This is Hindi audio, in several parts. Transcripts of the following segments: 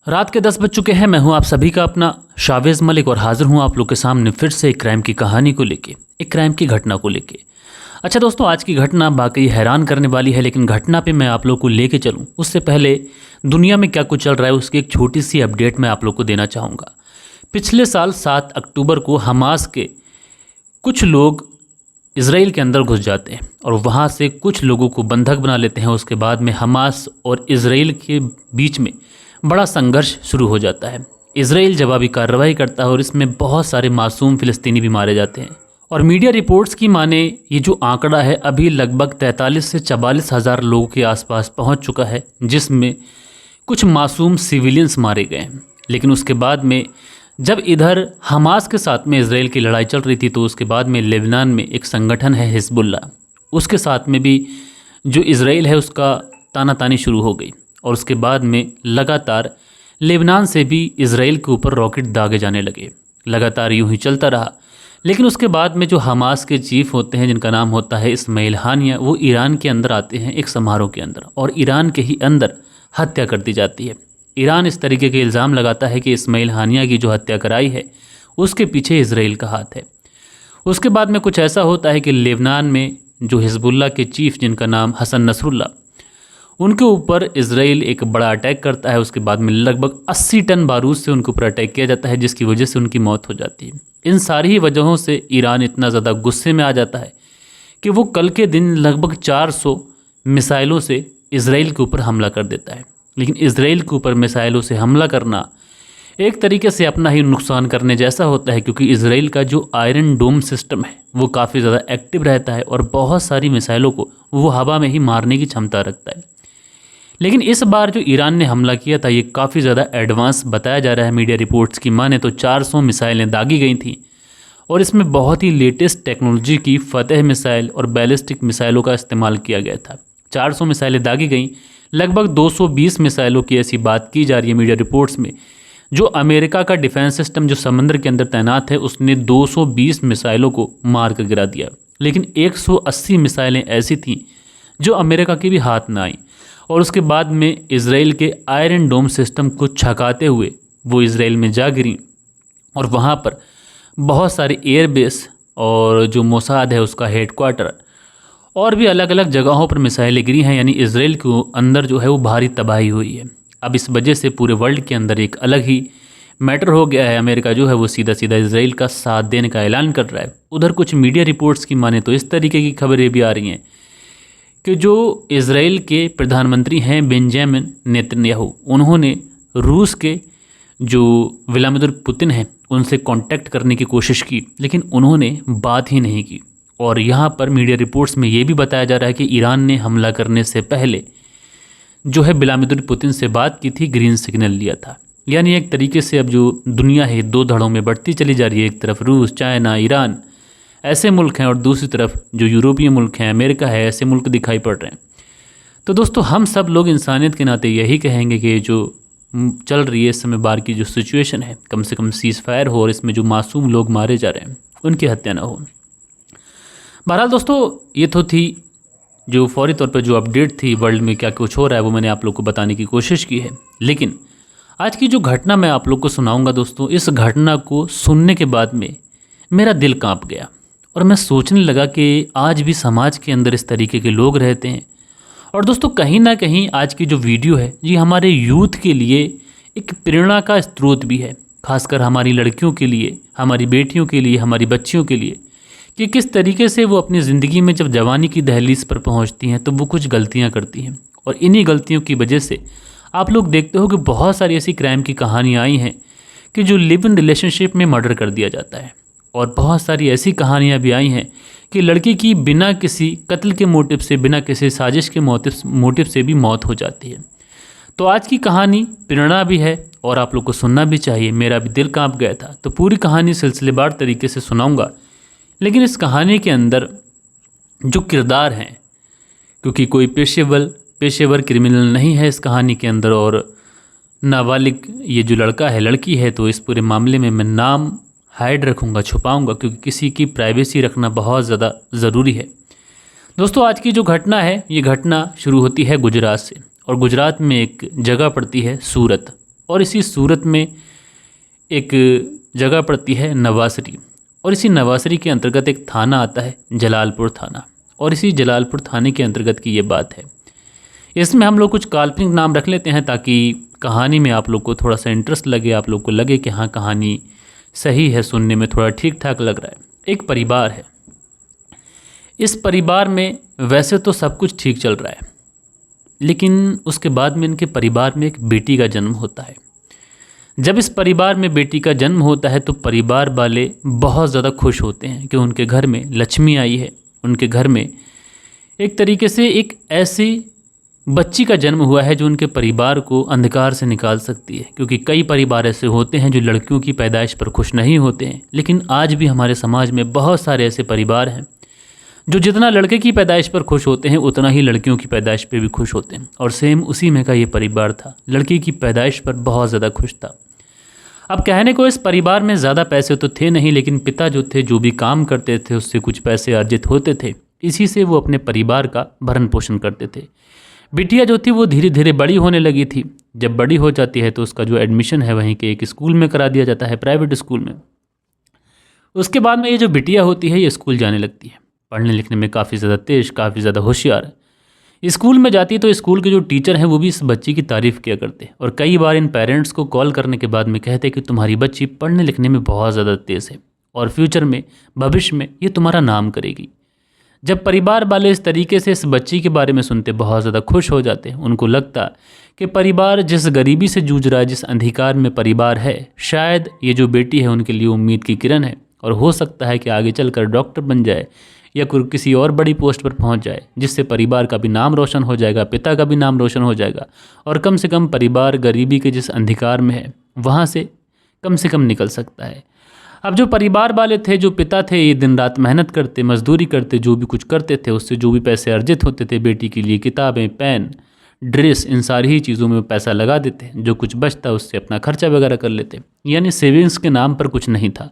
रात के 10 बज चुके हैं। मैं हूं आप सभी का अपना शावेज मलिक और हाजिर हूं आप लोग के सामने फिर से एक क्राइम की कहानी को लेके, एक क्राइम की घटना को लेके। अच्छा दोस्तों, आज की घटना वाकई हैरान करने वाली है, लेकिन घटना पे मैं आप लोग को लेके चलूं उससे पहले दुनिया में क्या कुछ चल रहा है उसकी एक छोटी सी अपडेट मैं आप लोग को देना चाहूँगा। पिछले साल 7 अक्टूबर को हमास के कुछ लोग इसराइल के अंदर घुस जाते हैं और वहाँ से कुछ लोगों को बंधक बना लेते हैं। उसके बाद में हमास और इसराइल के बीच में बड़ा संघर्ष शुरू हो जाता है। इसराइल जवाबी कार्रवाई करता है और इसमें बहुत सारे मासूम फ़िलिस्तीनी भी मारे जाते हैं। और मीडिया रिपोर्ट्स की माने ये जो आंकड़ा है अभी लगभग 43 से 44 हज़ार लोगों के आसपास पहुंच चुका है, जिसमें कुछ मासूम सिविलियंस मारे गए हैं। लेकिन उसके बाद में जब इधर हमास के साथ में इसराइल की लड़ाई चल रही थी, तो उसके बाद में लेबनान में एक संगठन है हिजबुल्ला, उसके साथ में भी जो इसराइल है उसका तानातानी शुरू हो गई। और उसके बाद में लगातार लेबनान से भी इसराइल के ऊपर रॉकेट दागे जाने लगे। लगातार यूं ही चलता रहा। लेकिन उसके बाद में जो हमास के चीफ होते हैं, जिनका नाम होता है इस्माइल हानिया, वो ईरान के अंदर आते हैं एक समारोह के अंदर, और ईरान के ही अंदर हत्या कर दी जाती है। ईरान इस तरीके के इल्ज़ाम लगाता है कि इस्माइल हानिया की जो हत्या कराई है उसके पीछे इसराइल का हाथ है। उसके बाद में कुछ ऐसा होता है कि लेबनान में जो हिजबुल्ला के चीफ, जिनका नाम हसन नसरुल्ला, उनके ऊपर इसराइल एक बड़ा अटैक करता है। उसके बाद में लगभग 80 टन बारूद से उनके ऊपर अटैक किया जाता है, जिसकी वजह से उनकी मौत हो जाती है। इन सारी ही वजहों से ईरान इतना ज़्यादा गुस्से में आ जाता है कि वो कल के दिन लगभग 400 मिसाइलों से इसराइल के ऊपर हमला कर देता है। लेकिन इसराइल के ऊपर मिसाइलों से हमला करना एक तरीके से अपना ही नुकसान करने जैसा होता है, क्योंकि इसराइल का जो आयरन डोम सिस्टम है वो काफ़ी ज़्यादा एक्टिव रहता है और बहुत सारी मिसाइलों को वो हवा में ही मारने की क्षमता रखता है। लेकिन इस बार जो ईरान ने हमला किया था ये काफ़ी ज़्यादा एडवांस बताया जा रहा है। मीडिया रिपोर्ट्स की माने तो 400 मिसाइलें दागी गई थीं और इसमें बहुत ही लेटेस्ट टेक्नोलॉजी की फतेह मिसाइल और बैलिस्टिक मिसाइलों का इस्तेमाल किया गया था। 400 मिसाइलें दागी गईं। लगभग 220 मिसाइलों की ऐसी बात की जा रही है मीडिया रिपोर्ट्स में। जो अमेरिका का डिफेंस सिस्टम जो समुद्र के अंदर तैनात है उसने 220 मिसाइलों को मार कर गिरा दिया। लेकिन 180 मिसाइलें ऐसी थीं जो अमेरिका के भी हाथ न आई और उसके बाद में इसराइल के आयरन डोम सिस्टम को छकाते हुए वो इसराइल में जा गिरी। और वहाँ पर बहुत सारे एयरबेस और जो मोसाद है उसका हेडक्वार्टर और भी अलग अलग जगहों पर मिसाइलें गिरी हैं। यानी इसराइल के अंदर जो है वो भारी तबाही हुई है। अब इस वजह से पूरे वर्ल्ड के अंदर एक अलग ही मैटर हो गया है। अमेरिका जो है वो सीधा सीधा इसराइल का साथ देने का ऐलान कर रहा है। उधर कुछ मीडिया रिपोर्ट्स की माने तो इस तरीके की खबरें भी आ रही हैं कि जो इसराइल के प्रधानमंत्री हैं बेंजामिन नेतन्याहू, उन्होंने रूस के जो व्लादिमीर पुतिन हैं उनसे कांटेक्ट करने की कोशिश की, लेकिन उन्होंने बात ही नहीं की। और यहाँ पर मीडिया रिपोर्ट्स में ये भी बताया जा रहा है कि ईरान ने हमला करने से पहले जो है व्लादिमीर पुतिन से बात की थी, ग्रीन सिग्नल लिया था। यानी एक तरीके से अब जो दुनिया है दो धड़ों में बढ़ती चली जा रही है। एक तरफ रूस, चाइना, ईरान ऐसे मुल्क हैं और दूसरी तरफ जो यूरोपीय मुल्क हैं, अमेरिका है, ऐसे मुल्क दिखाई पड़ रहे हैं। तो दोस्तों हम सब लोग इंसानियत के नाते यही कहेंगे कि जो चल रही है इस समय बार की जो सिचुएशन है, कम से कम सीज़ फायर हो और इसमें जो मासूम लोग मारे जा रहे हैं उनकी हत्या ना हो। बहरहाल दोस्तों, ये तो थी जो फौरी तौर पर जो अपडेट थी वर्ल्ड में क्या कुछ हो रहा है वो मैंने आप लोग को बताने की कोशिश की है। लेकिन आज की जो घटना मैं आप लोग को सुनाऊंगा दोस्तों, इस घटना को सुनने के बाद में मेरा दिल कांप गया और मैं सोचने लगा कि आज भी समाज के अंदर इस तरीके के लोग रहते हैं। और दोस्तों कहीं ना कहीं आज की जो वीडियो है ये हमारे यूथ के लिए एक प्रेरणा का स्रोत भी है, खासकर हमारी लड़कियों के लिए, हमारी बेटियों के लिए, हमारी बच्चियों के लिए, कि किस तरीके से वो अपनी ज़िंदगी में जब जवानी की दहलीज पर पहुंचती हैं तो वो कुछ गलतियां करती हैं। और इन्हीं गलतियों की वजह से आप लोग देखते हो कि बहुत सारी ऐसी क्राइम की कहानियाँ आई हैं कि जो लिव इन रिलेशनशिप में मर्डर कर दिया जाता है। और बहुत सारी ऐसी कहानियाँ भी आई हैं कि लड़की की बिना किसी कत्ल के मोटिव से, बिना किसी साजिश के मोटिव से भी मौत हो जाती है। तो आज की कहानी प्रेरणा भी है और आप लोग को सुनना भी चाहिए। मेरा भी दिल कांप गया था, तो पूरी कहानी सिलसिलेवार तरीके से सुनाऊंगा। लेकिन इस कहानी के अंदर जो किरदार हैं, क्योंकि कोई पेशेवर क्रिमिनल नहीं है इस कहानी के अंदर, और नाबालिग ये जो लड़का है, लड़की है, तो इस पूरे मामले में मैं नाम हाइड रखूँगा, छुपाऊँगा, क्योंकि किसी की प्राइवेसी रखना बहुत ज़्यादा ज़रूरी है। दोस्तों आज की जो घटना है ये घटना शुरू होती है गुजरात से, और गुजरात में एक जगह पड़ती है सूरत। और इसी सूरत में एक जगह पड़ती है नवासरी, और इसी नवासरी के अंतर्गत एक थाना आता है जलालपुर थाना, और इसी जलालपुर थाने के अंतर्गत की ये बात है। इसमें हम लोग कुछ काल्पनिक नाम रख लेते हैं ताकि कहानी में आप लोग को थोड़ा सा इंटरेस्ट लगे, आप लोग को लगे कि हाँ कहानी सही है, सुनने में थोड़ा ठीक ठाक लग रहा है। एक परिवार है, इस परिवार में वैसे तो सब कुछ ठीक चल रहा है, लेकिन उसके बाद में इनके परिवार में एक बेटी का जन्म होता है। जब इस परिवार में बेटी का जन्म होता है तो परिवार वाले बहुत ज़्यादा खुश होते हैं कि उनके घर में लक्ष्मी आई है, उनके घर में एक तरीके से एक ऐसी बच्ची का जन्म हुआ है जो उनके परिवार को अंधकार से निकाल सकती है। क्योंकि कई परिवार ऐसे होते हैं जो लड़कियों की पैदाइश पर खुश नहीं होते हैं, लेकिन आज भी हमारे समाज में बहुत सारे ऐसे परिवार हैं जो जितना लड़के की पैदाइश पर खुश होते हैं उतना ही लड़कियों की पैदाइश पे भी खुश होते हैं। और सेम उसी में का ये परिवार था, लड़की की पैदाइश पर बहुत ज़्यादा खुश था। अब कहने को इस परिवार में ज़्यादा पैसे तो थे नहीं, लेकिन पिता जो थे जो भी काम करते थे उससे कुछ पैसे अर्जित होते थे, इसी से वो अपने परिवार का भरण पोषण करते थे। बिटिया जो थी वो धीरे धीरे बड़ी होने लगी थी। जब बड़ी हो जाती है तो उसका जो एडमिशन है वहीं के एक स्कूल में करा दिया जाता है, प्राइवेट स्कूल में। उसके बाद में ये जो बिटिया होती है ये स्कूल जाने लगती है, पढ़ने लिखने में काफ़ी ज़्यादा तेज, काफ़ी ज़्यादा होशियार। स्कूल में जाती है तो स्कूल के जो टीचर हैं वो भी इस बच्ची की तारीफ़ किया करते, और कई बार इन पेरेंट्स को कॉल करने के बाद में कहते कि तुम्हारी बच्ची पढ़ने लिखने में बहुत ज़्यादा तेज़ है और फ्यूचर में, भविष्य में ये तुम्हारा नाम करेगी। जब परिवार वाले इस तरीके से इस बच्ची के बारे में सुनते बहुत ज़्यादा खुश हो जाते हैं। उनको लगता कि परिवार जिस गरीबी से जूझ रहा है, जिस अंधकार में परिवार है, शायद ये जो बेटी है उनके लिए उम्मीद की किरण है, और हो सकता है कि आगे चलकर डॉक्टर बन जाए या किसी और बड़ी पोस्ट पर पहुंच जाए, जिससे परिवार का भी नाम रोशन हो जाएगा, पिता का भी नाम रोशन हो जाएगा, और कम से कम परिवार गरीबी के जिस अंधकार में है वहाँ से कम निकल सकता है। अब जो परिवार वाले थे, जो पिता थे, ये दिन रात मेहनत करते, मजदूरी करते, जो भी कुछ करते थे उससे जो भी पैसे अर्जित होते थे बेटी के लिए किताबें, पेन, ड्रेस, इन सारी ही चीज़ों में पैसा लगा देते। जो कुछ बचता उससे अपना खर्चा वगैरह कर लेते, यानी सेविंग्स के नाम पर कुछ नहीं था।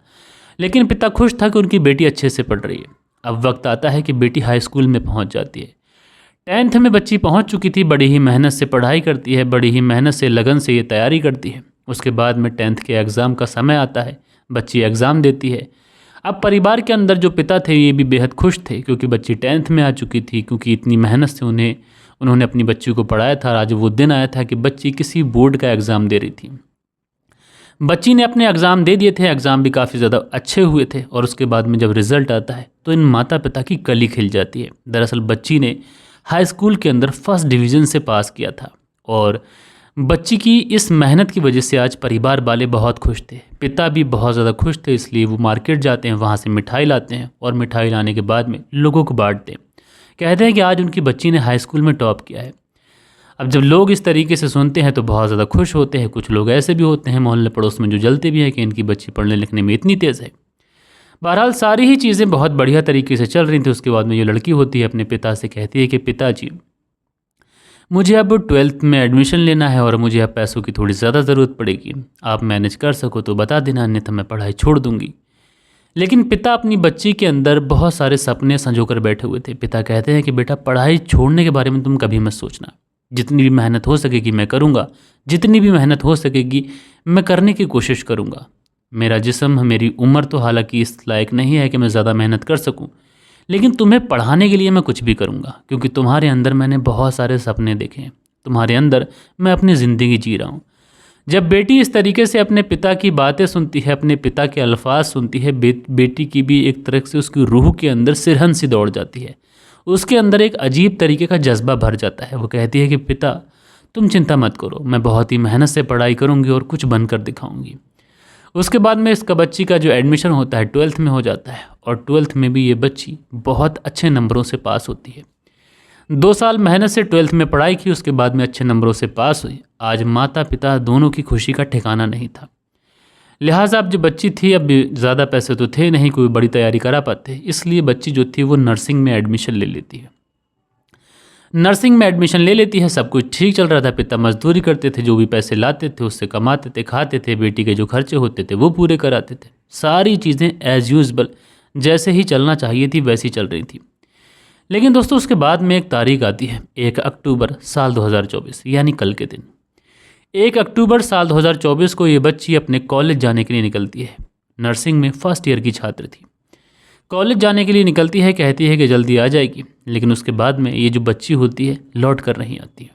लेकिन पिता खुश था कि उनकी बेटी अच्छे से पढ़ रही है। अब वक्त आता है कि बेटी हाई स्कूल में पहुंच जाती है। 10th में बच्ची पहुंच चुकी थी, बड़ी ही मेहनत से पढ़ाई करती है, बड़ी ही मेहनत से लगन से ये तैयारी करती है। उसके बाद में 10th के एग्ज़ाम का समय आता है, बच्ची एग्ज़ाम देती है। अब परिवार के अंदर जो पिता थे ये भी बेहद खुश थे क्योंकि बच्ची 10th में आ चुकी थी, क्योंकि इतनी मेहनत से उन्होंने अपनी बच्ची को पढ़ाया था। आज वो दिन आया था कि बच्ची किसी बोर्ड का एग्ज़ाम दे रही थी। बच्ची ने अपने एग्ज़ाम दे दिए थे, एग्ज़ाम भी काफ़ी ज़्यादा अच्छे हुए थे, और उसके बाद में जब रिज़ल्ट आता है तो इन माता पिता की कली खिल जाती है। दरअसल बच्ची ने हाई स्कूल के अंदर फर्स्ट डिवीज़न से पास किया था, और बच्ची की इस मेहनत की वजह से आज परिवार वाले बहुत खुश थे, पिता भी बहुत ज़्यादा खुश थे। इसलिए वो मार्केट जाते हैं, वहाँ से मिठाई लाते हैं, और मिठाई लाने के बाद में लोगों को बांटते हैं। कहते हैं कि आज उनकी बच्ची ने हाई स्कूल में टॉप किया है। अब जब लोग इस तरीके से सुनते हैं तो बहुत ज़्यादा खुश होते हैं। कुछ लोग ऐसे भी होते हैं मोहल्ले पड़ोस में जो जलते भी हैं कि इनकी बच्ची पढ़ने लिखने में इतनी तेज़ है। बहरहाल सारी ही चीज़ें बहुत बढ़िया तरीके से चल रही थी। उसके बाद में ये लड़की होती है, अपने पिता से कहती है कि पिताजी, मुझे अब 12th में एडमिशन लेना है और मुझे अब पैसों की थोड़ी ज़्यादा ज़रूरत पड़ेगी। आप मैनेज कर सको तो बता देना, अन्यथा मैं पढ़ाई छोड़ दूँगी। लेकिन पिता अपनी बच्ची के अंदर बहुत सारे सपने संजो कर बैठे हुए थे। पिता कहते हैं कि बेटा, पढ़ाई छोड़ने के बारे में तुम कभी मत सोचना, जितनी भी मेहनत हो सकेगी मैं करूँगा, जितनी भी मेहनत हो सकेगी मैं करने की कोशिश करूँगा। मेरा जिस्म, मेरी उम्र तो हालांकि इस लायक नहीं है कि मैं ज़्यादा मेहनत कर सकूँ, लेकिन तुम्हें पढ़ाने के लिए मैं कुछ भी करूँगा, क्योंकि तुम्हारे अंदर मैंने बहुत सारे सपने देखे हैं, तुम्हारे अंदर मैं अपनी ज़िंदगी जी रहा हूँ। जब बेटी इस तरीके से अपने पिता की बातें सुनती है, अपने पिता के अल्फाज सुनती है, बेटी की भी एक तरह से उसकी रूह के अंदर सिरहन सी दौड़ जाती है। उसके अंदर एक अजीब तरीके का जज्बा भर जाता है। वो कहती है कि पिता, तुम चिंता मत करो, मैं बहुत ही मेहनत से पढ़ाई करूँगी और कुछ बनकर दिखाऊँगी। उसके बाद में इसका बच्ची का जो एडमिशन होता है 12th में हो जाता है, और 12th में भी ये बच्ची बहुत अच्छे नंबरों से पास होती है। 2 साल मेहनत से 12th में पढ़ाई की, उसके बाद में अच्छे नंबरों से पास हुई। आज माता पिता दोनों की खुशी का ठिकाना नहीं था। लिहाजा अब जो बच्ची थी, अब ज़्यादा पैसे तो थे नहीं, कोई बड़ी तैयारी करा पाते, इसलिए बच्ची जो थी वो नर्सिंग में एडमिशन ले लेती है। नर्सिंग में एडमिशन ले लेती है, सब कुछ ठीक चल रहा था। पिता मजदूरी करते थे, जो भी पैसे लाते थे उससे कमाते थे, खाते थे, बेटी के जो खर्चे होते थे वो पूरे कराते थे। सारी चीज़ें एज़ यूजुअल जैसे ही चलना चाहिए थी वैसी चल रही थी। लेकिन दोस्तों उसके बाद में एक तारीख आती है, 1 अक्टूबर साल 2024, यानी कल के दिन। 1 अक्टूबर साल 2024 को ये बच्ची अपने कॉलेज जाने के लिए निकलती है। नर्सिंग में फर्स्ट ईयर की छात्र थी। कॉलेज जाने के लिए निकलती है, कहती है कि जल्दी आ जाएगी, लेकिन उसके बाद में ये जो बच्ची होती है लौट कर नहीं आती है।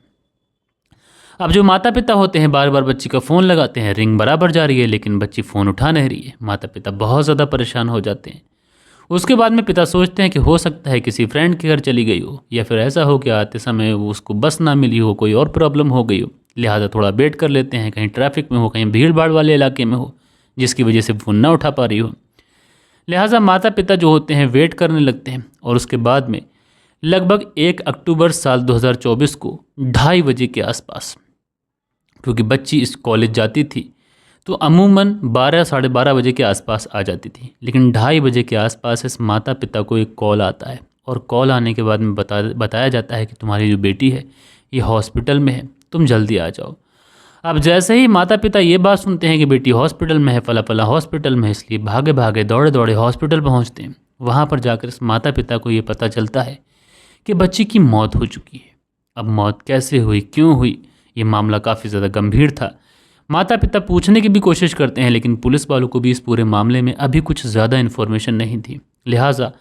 अब जो माता पिता होते हैं बार बार बच्ची का फ़ोन लगाते हैं, रिंग बराबर जा रही है लेकिन बच्ची फ़ोन उठा नहीं रही है। माता पिता बहुत ज़्यादा परेशान हो जाते हैं। उसके बाद में पिता सोचते हैं कि हो सकता है किसी फ्रेंड के घर चली गई हो, या फिर ऐसा हो कि आते समय वो उसको बस ना मिली हो, कोई और प्रॉब्लम हो गई हो, लिहाजा थोड़ा वेट कर लेते हैं, कहीं ट्रैफिक में हो, कहीं भीड़ भाड़ वाले इलाके में हो, जिसकी वजह से फ़ोन ना उठा पा रही हो। लिहाजा माता पिता जो होते हैं वेट करने लगते हैं। और उसके बाद में लगभग 1 अक्टूबर साल 2024 को 2:30 बजे के आसपास, क्योंकि बच्ची इस कॉलेज जाती थी तो अमूमन 12 साढ़े 12 बजे के आसपास आ जाती थी, लेकिन 2:30 बजे के आसपास इस माता पिता को एक कॉल आता है। और कॉल आने के बाद में बताया जाता है कि तुम्हारी जो बेटी है ये हॉस्पिटल में है, तुम जल्दी आ जाओ। अब जैसे ही माता पिता ये बात सुनते हैं कि बेटी हॉस्पिटल में है, फला फला हॉस्पिटल में है, इसलिए भागे भागे दौड़े दौड़े हॉस्पिटल पहुंचते हैं। वहाँ पर जाकर इस माता पिता को ये पता चलता है कि बच्ची की मौत हो चुकी है। अब मौत कैसे हुई, क्यों हुई, ये मामला काफ़ी ज़्यादा गंभीर था। माता पिता पूछने की भी कोशिश करते हैं, लेकिन पुलिस वालों को भी इस पूरे मामले में अभी कुछ ज़्यादा इन्फॉर्मेशन नहीं थी। लिहाजा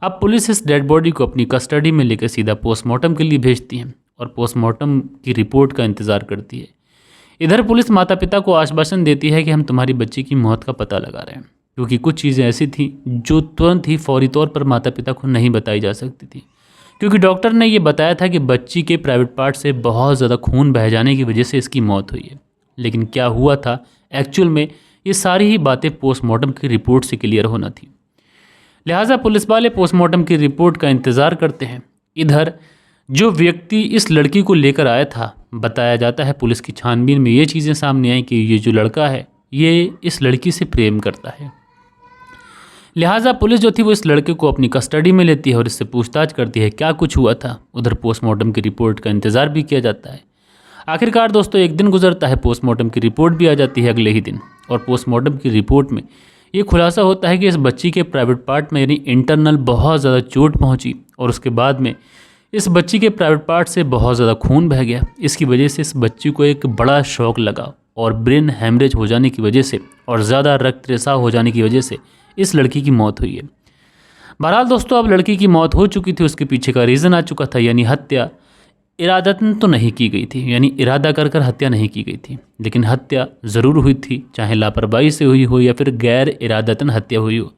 अब पुलिस इस डेड बॉडी को अपनी कस्टडी में लेकर सीधा पोस्टमार्टम के लिए भेजती है और पोस्टमार्टम की रिपोर्ट का इंतज़ार करती है। इधर पुलिस माता पिता को आश्वासन देती है कि हम तुम्हारी बच्ची की मौत का पता लगा रहे हैं, क्योंकि कुछ चीज़ें ऐसी थी जो तुरंत ही फौरी तौर पर माता पिता को नहीं बताई जा सकती थी, क्योंकि डॉक्टर ने ये बताया था कि बच्ची के प्राइवेट पार्ट से बहुत ज़्यादा खून बह जाने की वजह से इसकी मौत हुई है। लेकिन क्या हुआ था एक्चुअल में, ये सारी ही बातें पोस्टमार्टम की रिपोर्ट से क्लियर होना थी। लिहाजा पुलिस वाले पोस्टमार्टम की रिपोर्ट का इंतज़ार करते हैं। इधर जो व्यक्ति इस लड़की को लेकर आया था, बताया जाता है पुलिस की छानबीन में ये चीज़ें सामने आई कि ये जो लड़का है ये इस लड़की से प्रेम करता है। लिहाजा पुलिस जो थी वो इस लड़के को अपनी कस्टडी में लेती है और इससे पूछताछ करती है क्या कुछ हुआ था। उधर पोस्टमार्टम की रिपोर्ट का इंतज़ार भी किया जाता है। आखिरकार दोस्तों एक दिन गुजरता है, पोस्टमार्टम की रिपोर्ट भी आ जाती है अगले ही दिन। और पोस्टमार्टम की रिपोर्ट में ये खुलासा होता है कि इस बच्ची के प्राइवेट पार्ट में यानी इंटरनल बहुत ज़्यादा चोट पहुंची और उसके बाद में इस बच्ची के प्राइवेट पार्ट से बहुत ज़्यादा खून बह गया। इसकी वजह से इस बच्ची को एक बड़ा शॉक लगा और ब्रेन हैमरेज हो जाने की वजह से और ज़्यादा रक्त रिसाव हो जाने की वजह से इस लड़की की मौत हुई है। बहरहाल दोस्तों अब लड़की की मौत हो चुकी थी, उसके पीछे का रीज़न आ चुका था, यानी हत्या इरादतन तो नहीं की गई थी, यानी इरादा कर कर हत्या नहीं की गई थी, लेकिन हत्या ज़रूर हुई थी, चाहे लापरवाही से हुई हो या फिर गैर इरादतन हत्या हुई हो।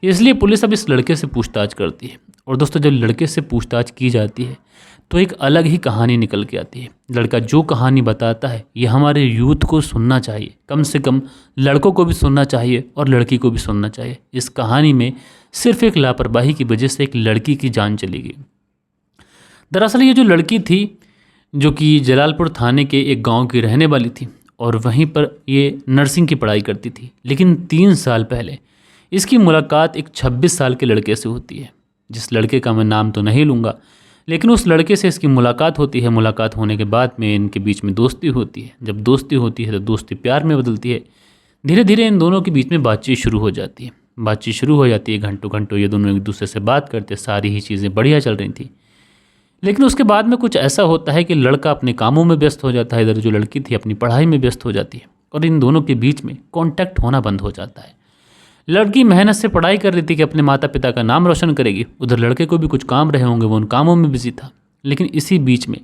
इसलिए पुलिस अब इस लड़के से पूछताछ करती है। और दोस्तों जब लड़के से पूछताछ की जाती है तो एक अलग ही कहानी निकल के आती है। लड़का जो कहानी बताता है ये हमारे यूथ को सुनना चाहिए, कम से कम लड़कों को भी सुनना चाहिए और लड़की को भी सुनना चाहिए। इस कहानी में सिर्फ एक लापरवाही की वजह से एक लड़की की जान चली गई। दरअसल ये जो लड़की थी जो कि जलालपुर थाने के एक गांव की रहने वाली थी और वहीं पर ये नर्सिंग की पढ़ाई करती थी, लेकिन 3 साल पहले इसकी मुलाकात एक 26 साल के लड़के से होती है, जिस लड़के का मैं नाम तो नहीं लूँगा, लेकिन उस लड़के से इसकी मुलाकात होती है। मुलाकात होने के बाद में इनके बीच में दोस्ती होती है। जब दोस्ती होती है तो दोस्ती प्यार में बदलती है। धीरे धीरे इन दोनों के बीच में बातचीत शुरू हो जाती है। बातचीत शुरू हो जाती है, घंटों घंटों ये दोनों एक दूसरे से बात करते, सारी ही चीज़ें बढ़िया चल रही थी। लेकिन उसके बाद में कुछ ऐसा होता है कि लड़का अपने कामों में व्यस्त हो जाता है, इधर जो लड़की थी अपनी पढ़ाई में व्यस्त हो जाती है और इन दोनों के बीच में कॉन्टैक्ट होना बंद हो जाता है। लड़की मेहनत से पढ़ाई कर रही थी कि अपने माता पिता का नाम रोशन करेगी, उधर लड़के को भी कुछ काम रहे होंगे, वो उन कामों में बिजी था। लेकिन इसी बीच में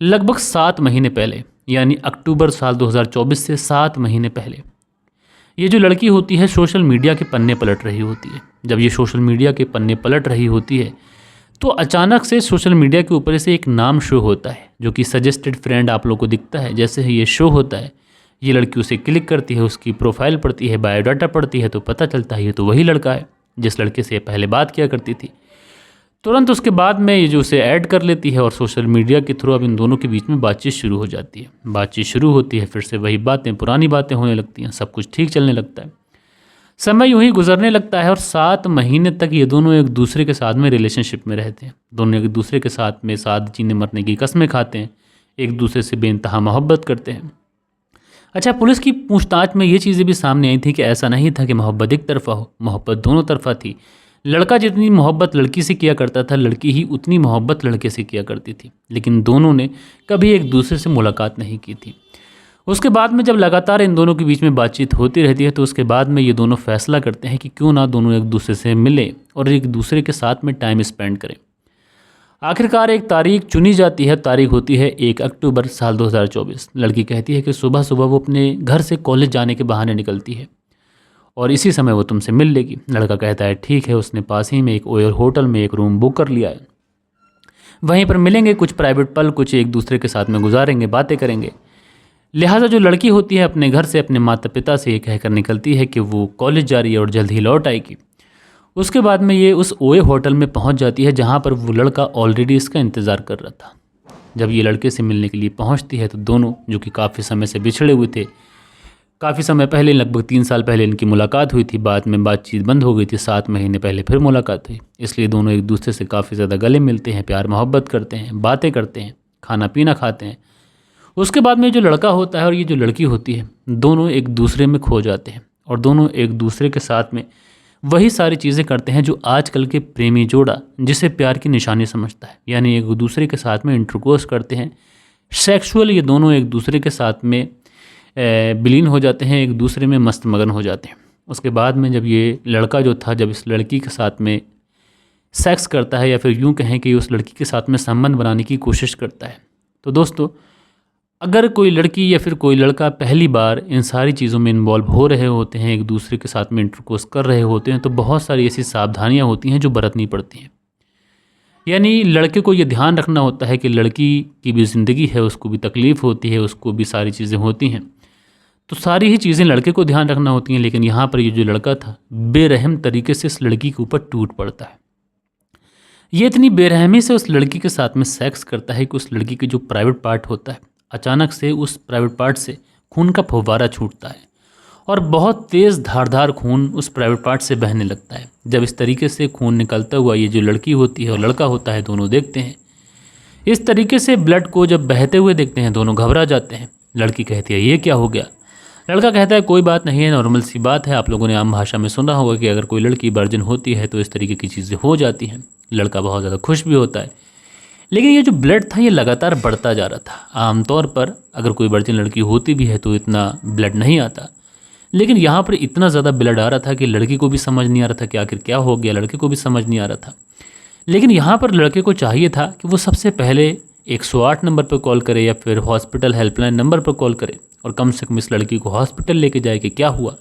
लगभग 7 महीने पहले, यानी अक्टूबर साल 2024 से 7 महीने पहले, ये जो लड़की होती है सोशल मीडिया के पन्ने पलट रही होती है। जब ये सोशल मीडिया के पन्ने पलट रही होती है तो अचानक से सोशल मीडिया के ऊपर से एक नाम शो होता है जो कि सजेस्टेड फ्रेंड आप लोग को दिखता है। जैसे ही ये शो होता है ये लड़की उसे क्लिक करती है, उसकी प्रोफाइल पढ़ती है, बायोडाटा पढ़ती है, तो पता चलता है ये तो वही लड़का है जिस लड़के से पहले बात किया करती थी। तुरंत उसके बाद में ये जो उसे ऐड कर लेती है और सोशल मीडिया के थ्रू अब इन दोनों के बीच में बातचीत शुरू हो जाती है। बातचीत शुरू होती है, फिर से वही बातें, पुरानी बातें होने लगती हैं, सब कुछ ठीक चलने लगता है। समय यूं ही गुजरने लगता है और 7 महीने तक ये दोनों एक दूसरे के साथ में रिलेशनशिप में रहते हैं। दोनों एक दूसरे के साथ में साथ जीने मरने की कस्में खाते हैं, एक दूसरे से बेइंतहा मोहब्बत करते हैं। अच्छा, पुलिस की पूछताछ में ये चीज़ें भी सामने आई थी कि ऐसा नहीं था कि मोहब्बत एक तरफा हो, मोहब्बत दोनों तरफा थी। लड़का जितनी मोहब्बत लड़की से किया करता था, लड़की ही उतनी मोहब्बत लड़के से किया करती थी, लेकिन दोनों ने कभी एक दूसरे से मुलाकात नहीं की थी। उसके बाद में जब लगातार इन दोनों के बीच में बातचीत होती रहती है तो उसके बाद में ये दोनों फैसला करते हैं कि क्यों ना दोनों एक दूसरे से मिलें और एक दूसरे के साथ में टाइम स्पेंड करें। आखिरकार एक तारीख चुनी जाती है। तारीख होती है 1 अक्टूबर साल 2024। लड़की कहती है कि सुबह सुबह वो अपने घर से कॉलेज जाने के बहाने निकलती है और इसी समय वो तुमसे मिल लेगी। लड़का कहता है ठीक है। उसने पास ही में एक ओयर होटल में एक रूम बुक कर लिया है, वहीं पर मिलेंगे, कुछ प्राइवेट पल कुछ एक दूसरे के साथ में गुजारेंगे, बातें करेंगे। लिहाजा जो लड़की होती है अपने घर से अपने माता पिता से ये कहकर निकलती है कि वो कॉलेज जा रही है और जल्द ही लौट आएगी। उसके बाद में ये उस ओए होटल में पहुंच जाती है जहां पर वो लड़का ऑलरेडी इसका इंतज़ार कर रहा था। जब ये लड़के से मिलने के लिए पहुंचती है तो दोनों, जो कि काफ़ी समय से बिछड़े हुए थे, काफ़ी समय पहले लगभग 3 साल पहले इनकी मुलाकात हुई थी, बाद में बातचीत बंद हो गई थी, 7 महीने पहले फिर मुलाकात हुई, इसलिए दोनों एक दूसरे से काफ़ी ज़्यादा गले मिलते हैं, प्यार मोहब्बत करते हैं, बातें करते हैं, खाना पीना खाते हैं। उसके बाद में जो लड़का होता है और ये जो लड़की होती है दोनों एक दूसरे में खो जाते हैं और दोनों एक दूसरे के साथ में वही सारी चीज़ें करते हैं जो आजकल के प्रेमी जोड़ा जिसे प्यार की निशानी समझता है, यानी एक दूसरे के साथ में इंटरकोर्स करते हैं, सेक्सुअल ये दोनों एक दूसरे के साथ में विलीन हो जाते हैं, एक दूसरे में मस्त मगन हो जाते हैं। उसके बाद में जब ये लड़का जो था जब इस लड़की के साथ में सेक्स करता है या फिर यूँ कहें कि उस लड़की के साथ में संबंध बनाने की कोशिश करता है, तो दोस्तों अगर कोई लड़की या फिर कोई लड़का पहली बार इन सारी चीज़ों में इन्वॉल्व हो रहे होते हैं, एक दूसरे के साथ में इंटरकोर्स कर रहे होते हैं, तो बहुत सारी ऐसी सावधानियां होती हैं जो बरतनी पड़ती हैं। यानी लड़के को ये ध्यान रखना होता है कि लड़की की भी ज़िंदगी है, उसको भी तकलीफ़ होती है, उसको भी सारी चीज़ें होती हैं, तो सारी ही चीज़ें लड़के को ध्यान रखना होती हैं। लेकिन यहाँ पर ये जो लड़का था बेरहम तरीके से इस लड़की के ऊपर टूट पड़ता है। ये इतनी बेरहमी से उस लड़की के साथ में सेक्स करता है कि उस लड़की के जो प्राइवेट पार्ट होता है अचानक से उस प्राइवेट पार्ट से खून का फव्वारा छूटता है और बहुत तेज़ धारदार खून उस प्राइवेट पार्ट से बहने लगता है। जब इस तरीके से खून निकलता हुआ ये जो लड़की होती है और लड़का होता है दोनों देखते हैं, इस तरीके से ब्लड को जब बहते हुए देखते हैं दोनों घबरा जाते हैं। लड़की कहती है ये क्या हो गया? लड़का कहता है कोई बात नहीं है, नॉर्मल सी बात है। आप लोगों ने आम भाषा में सुना होगा कि अगर कोई लड़की वर्जिन होती है तो इस तरीके की चीज़ें हो जाती हैं। लड़का बहुत ज़्यादा खुश भी होता है, लेकिन ये जो ब्लड था ये लगातार बढ़ता जा रहा था। आमतौर पर अगर कोई वर्जिन लड़की होती भी है तो इतना ब्लड नहीं आता, लेकिन यहाँ पर इतना ज़्यादा ब्लड आ रहा था कि लड़की को भी समझ नहीं आ रहा था कि आखिर क्या हो गया, लड़के को भी समझ नहीं आ रहा था। लेकिन यहाँ पर लड़के को चाहिए था कि वो सबसे पहले 108 नंबर पर कॉल करे या फिर हॉस्पिटल हेल्पलाइन नंबर पर कॉल करे और कम से कम इस लड़की को हॉस्पिटल लेके जाए कि क्या हुआ।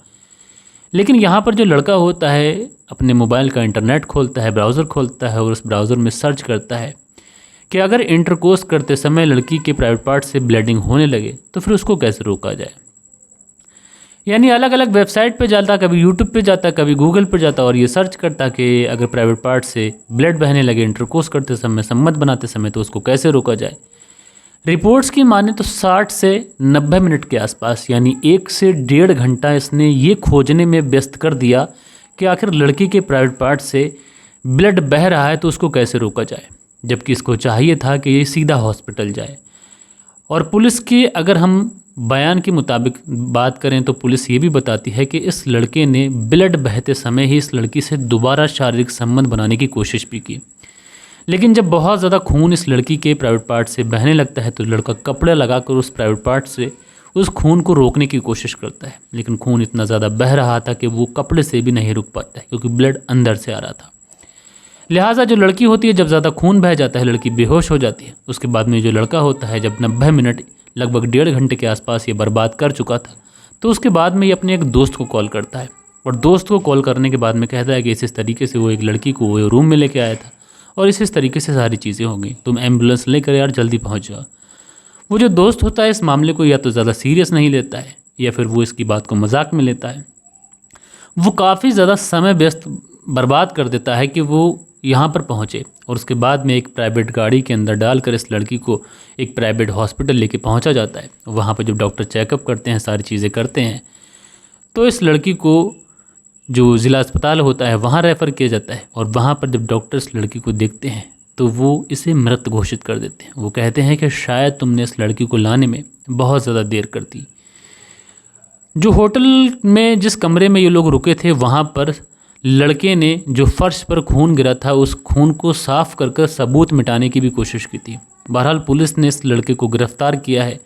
लेकिन यहाँ पर जो लड़का होता है अपने मोबाइल का इंटरनेट खोलता है, ब्राउज़र खोलता है और उस ब्राउज़र में सर्च करता है कि अगर इंटरकोर्स करते समय लड़की के प्राइवेट पार्ट से ब्लीडिंग होने लगे तो फिर उसको कैसे रोका जाए। यानी अलग अलग वेबसाइट पे जाता, कभी यूट्यूब पे जाता, कभी गूगल पे जाता और ये सर्च करता कि अगर प्राइवेट पार्ट से ब्लड बहने लगे इंटरकोर्स करते समय, संबंध बनाते समय, तो उसको कैसे रोका जाए। रिपोर्ट्स की माने तो 60 से 90 मिनट के आसपास यानी 1 से 1.5 घंटा इसने ये खोजने में व्यस्त कर दिया कि आखिर लड़की के प्राइवेट पार्ट से ब्लड बह रहा है तो उसको कैसे रोका जाए, जबकि इसको चाहिए था कि ये सीधा हॉस्पिटल जाए। और पुलिस की अगर हम बयान के मुताबिक बात करें तो पुलिस ये भी बताती है कि इस लड़के ने ब्लड बहते समय ही इस लड़की से दोबारा शारीरिक संबंध बनाने की कोशिश भी की, लेकिन जब बहुत ज़्यादा खून इस लड़की के प्राइवेट पार्ट से बहने लगता है तो लड़का कपड़ा लगाकर उस प्राइवेट पार्ट से उस खून को रोकने की कोशिश करता है, लेकिन खून इतना ज़्यादा बह रहा था कि वो कपड़े से भी नहीं रुक पाता है क्योंकि ब्लड अंदर से आ रहा था। लिहाजा जो लड़की होती है जब ज़्यादा खून बह जाता है लड़की बेहोश हो जाती है। उसके बाद में जो लड़का होता है जब 90 मिनट लगभग 1.5 घंटे के आसपास ये बर्बाद कर चुका था तो उसके बाद में ये अपने एक दोस्त को कॉल करता है और दोस्त को कॉल करने के बाद में कहता है कि इस तरीके से वो एक लड़की को वो रूम में लेके आया था और इस तरीके से सारी चीज़ें हो गई, तुम एम्बुलेंस लेकर यार जल्दी पहुँच जाओ। वो जो दोस्त होता है इस मामले को या तो ज़्यादा सीरियस नहीं लेता है या फिर वो इसकी बात को मजाक में लेता है। वो काफ़ी ज़्यादा समय व्यस्त बर्बाद कर देता है कि वो यहाँ पर पहुँचे और उसके बाद में एक प्राइवेट गाड़ी के अंदर डालकर इस लड़की को एक प्राइवेट हॉस्पिटल लेके पहुँचा जाता है। वहाँ पर जब डॉक्टर चेकअप करते हैं, सारी चीज़ें करते हैं, तो इस लड़की को जो ज़िला अस्पताल होता है वहाँ रेफ़र किया जाता है और वहाँ पर जब डॉक्टर इस लड़की को देखते हैं तो वो इसे मृत घोषित कर देते हैं। वो कहते हैं कि शायद तुमने इस लड़की को लाने में बहुत ज़्यादा देर कर दी। जो होटल में जिस कमरे में ये लोग रुके थे वहाँ पर लड़के ने जो फर्श पर खून गिरा था उस खून को साफ कर सबूत मिटाने की भी कोशिश की थी। बहरहाल पुलिस ने इस लड़के को गिरफ्तार किया है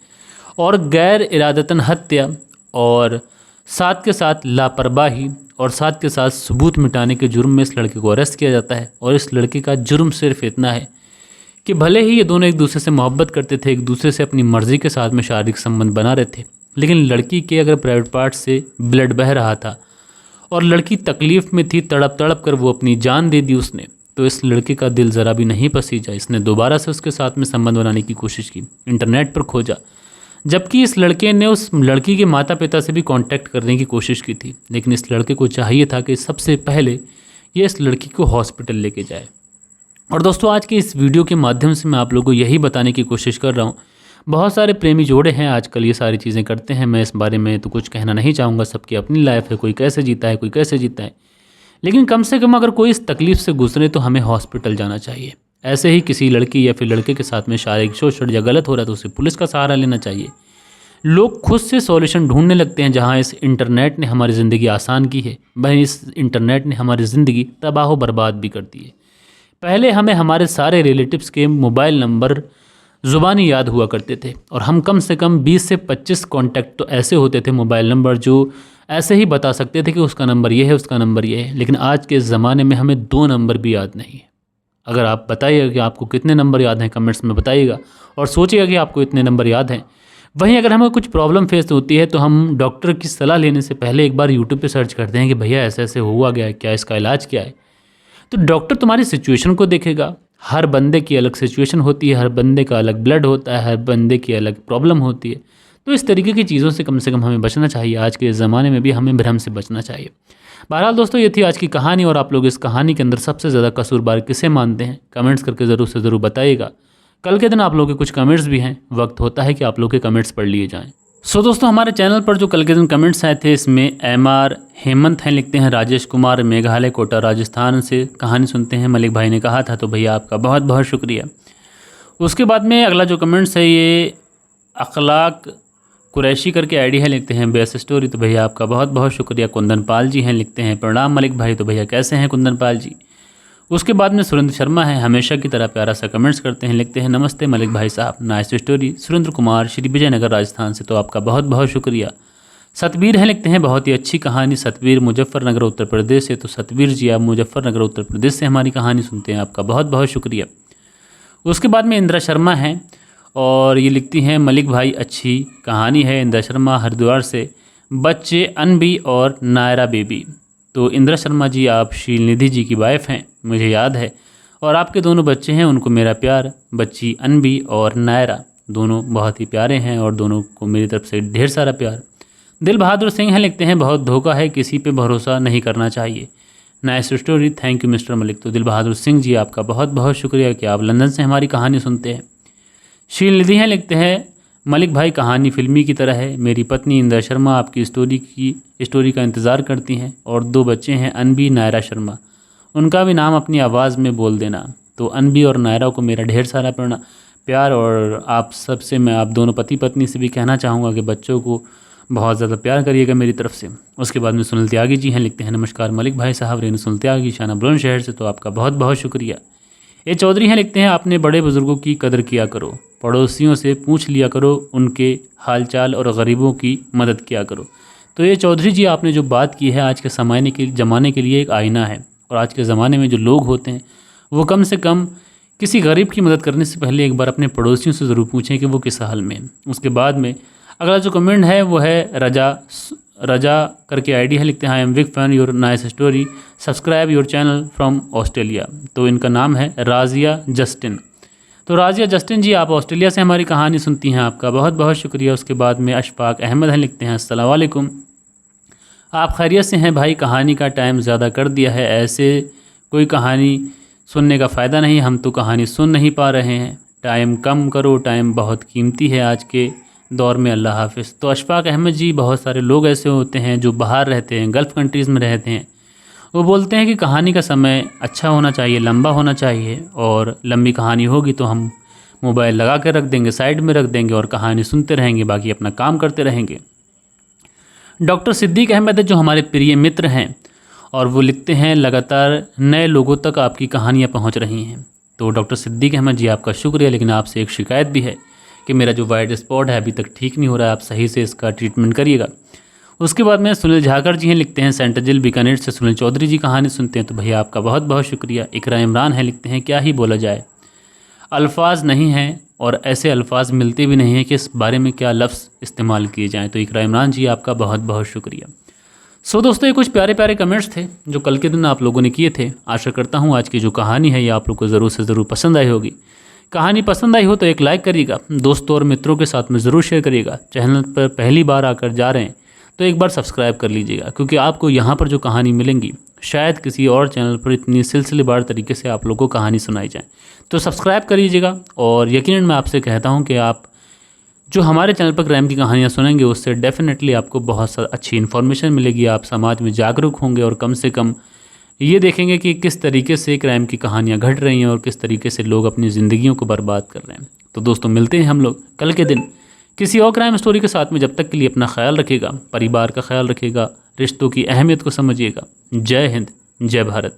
और गैर इरादतन हत्या और साथ के साथ लापरवाही और साथ के साथ सबूत मिटाने के जुर्म में इस लड़के को अरेस्ट किया जाता है। और इस लड़के का जुर्म सिर्फ इतना है कि भले ही ये दोनों एक दूसरे से मोहब्बत करते थे, एक दूसरे से अपनी मर्ज़ी के साथ में शारीरिक संबंध बना रहे थे, लेकिन लड़की के अगर प्राइवेट पार्ट से ब्लड बह रहा था और लड़की तकलीफ़ में थी, तड़प तड़प कर वो अपनी जान दे दी उसने, तो इस लड़के का दिल ज़रा भी नहीं पसीजा। इसने दोबारा से उसके साथ में संबंध बनाने की कोशिश की, इंटरनेट पर खोजा, जबकि इस लड़के ने उस लड़की के माता पिता से भी कांटेक्ट करने की कोशिश की थी, लेकिन इस लड़के को चाहिए था कि सबसे पहले ये इस लड़की को हॉस्पिटल लेके जाए। और दोस्तों, आज के इस वीडियो के माध्यम से मैं आप लोगों को यही बताने की कोशिश कर रहा हूँ, बहुत सारे प्रेमी जोड़े हैं आजकल ये सारी चीज़ें करते हैं, मैं इस बारे में तो कुछ कहना नहीं चाहूँगा, सबकी अपनी लाइफ है, कोई कैसे जीता है, कोई कैसे जीता है, लेकिन कम से कम अगर कोई इस तकलीफ़ से गुजरे तो हमें हॉस्पिटल जाना चाहिए। ऐसे ही किसी लड़की या फिर लड़के के साथ में शारीरिक शोषण या गलत हो रहा है तो उसे पुलिस का सहारा लेना चाहिए। लोग खुद से सॉल्यूशन ढूंढने लगते हैं। जहां इस इंटरनेट ने हमारी ज़िंदगी आसान की है, वहीं इस इंटरनेट ने हमारी ज़िंदगी तबाह व बर्बाद भी कर दी है। पहले हमें हमारे सारे रिलेटिव्स के मोबाइल नंबर ज़ुबानी याद हुआ करते थे और हम कम से कम 20 से 25 कॉन्टैक्ट तो ऐसे होते थे मोबाइल नंबर जो ऐसे ही बता सकते थे कि उसका नंबर ये है, उसका नंबर ये है। लेकिन आज के ज़माने में हमें 2 नंबर भी याद नहीं है। अगर आप बताइएगा कि आपको कितने नंबर याद हैं, कमेंट्स में बताइएगा और सोचिएगा कि आपको इतने नंबर याद हैं। वहीं अगर हमें कुछ प्रॉब्लम फेस होती है तो हम डॉक्टर की सलाह लेने से पहले एक बार यूट्यूब पे सर्च करते हैं कि भैया ऐसे ऐसे हुआ गया है, क्या इसका इलाज क्या है। तो डॉक्टर तुम्हारी सिचुएशन को देखेगा। हर बंदे की अलग सिचुएशन होती है, हर बंदे का अलग ब्लड होता है, हर बंदे की अलग प्रॉब्लम होती है। तो इस तरीके की चीज़ों से कम हमें बचना चाहिए। आज के ज़माने में भी हमें भ्रम से बचना चाहिए। बहरहाल दोस्तों, ये थी आज की कहानी और आप लोग इस कहानी के अंदर सबसे ज़्यादा कसूरवार किसे मानते हैं, कमेंट्स करके ज़रूर से ज़रूर बताइएगा। कल के दिन आप लोगों के कुछ कमेंट्स भी हैं, वक्त होता है कि आप लोग के कमेंट्स पढ़ लिए जाएं। सो दोस्तों, हमारे चैनल पर जो कल के दिन कमेंट्स आए थे इसमें MR हेमंत हैं, लिखते हैं राजेश कुमार मेघालय कोटा राजस्थान से कहानी सुनते हैं, मलिक भाई ने कहा था, तो भैया आपका बहुत बहुत शुक्रिया। उसके बाद में अगला जो कमेंट्स है ये अखलाक कुरैशी करके आईडी है, लिखते हैं बेस्ट स्टोरी, तो भैया आपका बहुत बहुत शुक्रिया। कुंदन पाल जी हैं, लिखते हैं प्रणाम मलिक भाई, तो भैया कैसे हैं कुंदन पाल जी। उसके बाद में सुरेंद्र शर्मा है, हमेशा की तरह प्यारा सा कमेंट्स करते हैं, लिखते हैं नमस्ते मलिक भाई साहब, नाइस स्टोरी। सुरेंद्र कुमार श्री विजयनगर राजस्थान से, तो आपका बहुत बहुत शुक्रिया। सतबीर है, लिखते हैं बहुत ही अच्छी कहानी। सतबीर मुजफ्फरनगर उत्तर प्रदेश से, तो सतबीर जी आप मुजफ्फरनगर उत्तर प्रदेश से हमारी कहानी सुनते हैं, आपका बहुत बहुत शुक्रिया। उसके बाद में इंदिरा शर्मा हैं और ये लिखती हैं मलिक भाई अच्छी कहानी है। इंदिरा शर्मा हरिद्वार से, बच्चे अनबी और नायरा बेबी। तो इंदिरा शर्मा जी आप शीलनिधि जी की वाइफ हैं, मुझे याद है, और आपके दोनों बच्चे हैं, उनको मेरा प्यार। बच्ची अनबी और नायरा दोनों बहुत ही प्यारे हैं और दोनों को मेरी तरफ से ढेर सारा प्यार। दिल बहादुर सिंह हैं, लिखते हैं बहुत धोखा है, किसी पे भरोसा नहीं करना चाहिए, nice story, thank you mister Malik. तो दिल बहादुर सिंह जी आपका बहुत बहुत शुक्रिया कि आप लंदन से हमारी कहानी सुनते हैं। शीलनिधि हैं, लिखते हैं मलिक भाई कहानी फिल्मी की तरह है, मेरी पत्नी इंदिरा शर्मा आपकी स्टोरी का इंतज़ार करती हैं और 2 बच्चे हैं अनबी नायरा शर्मा, उनका भी नाम अपनी आवाज़ में बोल देना। तो अनबी और नायरा को मेरा ढेर सारा प्यार और आप सबसे मैं आप दोनों पति पत्नी से भी कहना चाहूँगा कि बच्चों को बहुत ज़्यादा प्यार करिएगा मेरी तरफ से। उसके बाद में सुनील त्यागी जी हैं, लिखते हैं नमस्कार मलिक भाई साहब, रेणु सुनील त्यागी शाना बुलंदशहर से, तो आपका बहुत बहुत शुक्रिया। ये चौधरी हैं, लिखते हैं आपने बड़े बुज़ुर्गों की कदर किया करो, पड़ोसियों से पूछ लिया करो उनके हालचाल और गरीबों की मदद किया करो। तो ये चौधरी जी आपने जो बात की है आज के ज़माने के लिए एक आईना है। और आज के ज़माने में जो लोग होते हैं वो कम से कम किसी गरीब की मदद करने से पहले एक बार अपने पड़ोसियों से ज़रूर पूछें कि वो किस हाल में। उसके बाद में अगला जो कमेंट है वो है रजा करके आईडी है, लिखते हैं I am big fan your nice story, subscribe your channel from Australia. तो इनका नाम है राजिया जस्टिन। तो राजिया जस्टिन जी आप ऑस्ट्रेलिया से हमारी कहानी सुनती हैं, आपका बहुत बहुत शुक्रिया। उसके बाद में अशफाक अहमद हैं, लिखते हैं अस्सलाम वालेकुम, आप खैरियत से हैं भाई, कहानी का टाइम ज़्यादा कर दिया है, ऐसे कोई कहानी सुनने का फ़ायदा नहीं, हम तो कहानी सुन नहीं पा रहे हैं, टाइम कम करो, टाइम बहुत कीमती है आज के दौर में, अल्लाह हाफिज़। तो अशफाक अहमद जी, बहुत सारे लोग ऐसे होते हैं जो बाहर रहते हैं, गल्फ़ कंट्रीज़ में रहते हैं, वो बोलते हैं कि कहानी का समय अच्छा होना चाहिए, लंबा होना चाहिए, और लंबी कहानी होगी तो हम मोबाइल लगा कर रख देंगे, साइड में रख देंगे और कहानी सुनते रहेंगे, बाकी अपना काम करते रहेंगे। डॉक्टर सिद्दीक अहमद है जो हमारे प्रिय मित्र हैं और वो लिखते हैं लगातार नए लोगों तक आपकी कहानियाँ पहुँच रही हैं। तो डॉक्टर सिद्दीक अहमद जी आपका शुक्रिया, लेकिन आपसे एक शिकायत भी है कि मेरा जो वाइट स्पॉट है अभी तक ठीक नहीं हो रहा है, आप सही से इसका ट्रीटमेंट करिएगा। उसके बाद में सुनील झाकर जी हैं, लिखते हैं सेंटर जेल बीकानेर से सुनील चौधरी जी कहानी सुनते हैं, तो भैया आपका बहुत बहुत शुक्रिया। इकरा इमरान है, लिखते हैं क्या ही बोला जाए, अल्फाज नहीं हैं और ऐसे अल्फाज मिलते भी नहीं हैं कि इस बारे में क्या लफ्ज़ इस्तेमाल किए जाएँ। तो इकरा इमरान जी आपका बहुत बहुत शुक्रिया। सो दोस्तों, ये कुछ प्यारे प्यारे कमेंट्स थे जो कल के दिन आप लोगों ने किए थे। आशा करता हूँ आज की जो कहानी है ये आप लोग को ज़रूर से ज़रूर पसंद आई होगी। कहानी पसंद आई हो तो एक लाइक करिएगा, दोस्तों और मित्रों के साथ में ज़रूर शेयर करिएगा। चैनल पर पहली बार आकर जा रहे हैं तो एक बार सब्सक्राइब कर लीजिएगा, क्योंकि आपको यहाँ पर जो कहानी मिलेंगी शायद किसी और चैनल पर इतनी सिलसिलेवार तरीके से आप लोगों को कहानी सुनाई जाए। तो सब्सक्राइब कर लीजिएगा और यकीनन मैं आपसे कहता हूँ कि आप जो हमारे चैनल पर क्राइम की कहानियाँ सुनेंगे उससे डेफिनेटली आपको बहुत अच्छी इन्फॉर्मेशन मिलेगी, आप समाज में जागरूक होंगे और कम से कम ये देखेंगे कि किस तरीके से क्राइम की कहानियाँ घट रही हैं और किस तरीके से लोग अपनी ज़िंदगियों को बर्बाद कर रहे हैं। तो दोस्तों, मिलते हैं हम लोग कल के दिन किसी और क्राइम स्टोरी के साथ में। जब तक के लिए अपना ख्याल रखिएगा, परिवार का ख्याल रखिएगा, रिश्तों की अहमियत को समझिएगा। जय हिंद, जय भारत।